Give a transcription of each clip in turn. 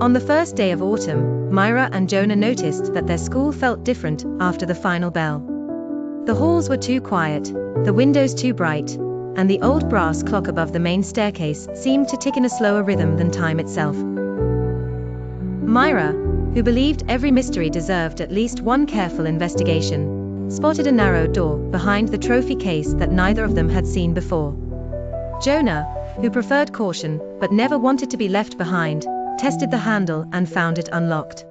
On the first day of autumn, Mira and Jonah noticed that their school felt different after the final bell. The halls were too quiet, the windows too bright, and the old brass clock above the main staircase seemed to tick in a slower rhythm than time itself. Mira, who believed every mystery deserved at least one careful investigation, spotted a narrow door behind the trophy case that neither of them had seen before. Jonah, who preferred caution but never wanted to be left behind, tested the handle and found it unlocked.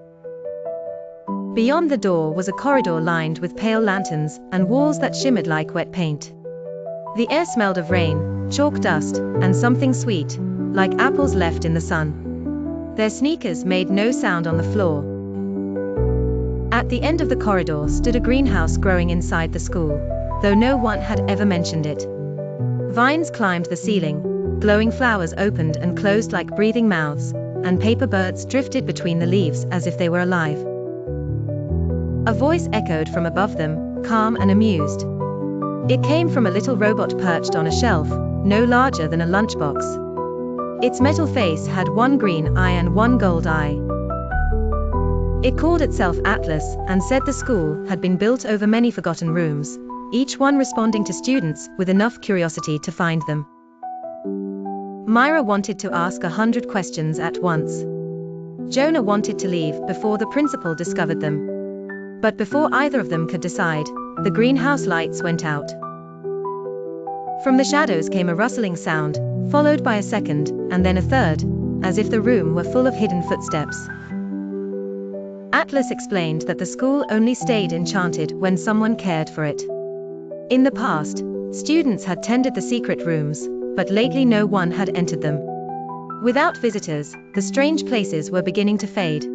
Beyond the door was a corridor lined with pale lanterns and walls that shimmered like wet paint. The air smelled of rain, chalk dust, and something sweet, like apples left in the sun. Their sneakers made no sound on the floor. At the end of the corridor stood a greenhouse growing inside the school, though no one had ever mentioned it. Vines climbed the ceiling, glowing flowers opened and closed like breathing mouths, and paper birds drifted between the leaves as if they were alive. A voice echoed from above them, calm and amused. It came from a little robot perched on a shelf, no larger than a lunchbox. Its metal face had one green eye and one gold eye. It called itself Atlas and said the school had been built over many forgotten rooms, each one responding to students with enough curiosity to find them. Mira wanted to ask 100 questions at once. Jonah wanted to leave before the principal discovered them. But before either of them could decide, the greenhouse lights went out. From the shadows came a rustling sound, followed by a second, and then a third, as if the room were full of hidden footsteps. Atlas explained that the school only stayed enchanted when someone cared for it. In the past, students had tended the secret rooms, but lately no one had entered them. Without visitors, the strange places were beginning to fade.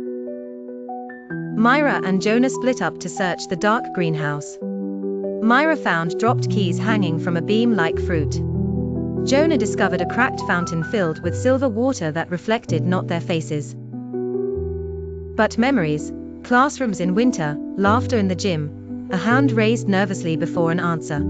Mira and Jonah split up to search the dark greenhouse. Mira found dropped keys hanging from a beam like fruit. Jonah discovered a cracked fountain filled with silver water that reflected not their faces, but memories, classrooms in winter, laughter in the gym, a hand raised nervously before an answer.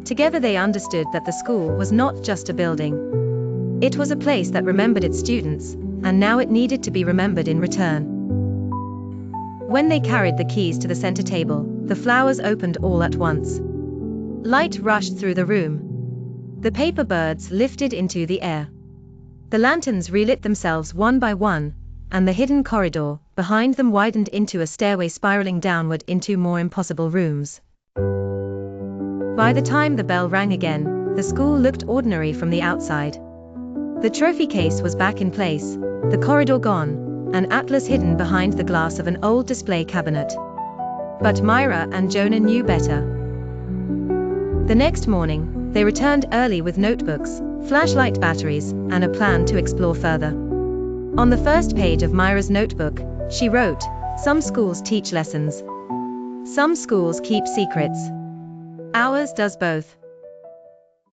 Together they understood that the school was not just a building. It was a place that remembered its students, and now it needed to be remembered in return. When they carried the keys to the center table, the flowers opened all at once. Light rushed through the room. The paper birds lifted into the air. The lanterns relit themselves one by one, and the hidden corridor behind them widened into a stairway spiraling downward into more impossible rooms. By the time the bell rang again, the school looked ordinary from the outside. The trophy case was back in place, the corridor gone, and Atlas hidden behind the glass of an old display cabinet. But Mira and Jonah knew better. The next morning, they returned early with notebooks, flashlight batteries, and a plan to explore further. On the first page of Mira's notebook, she wrote, "Some schools teach lessons. Some schools keep secrets. Ours does both."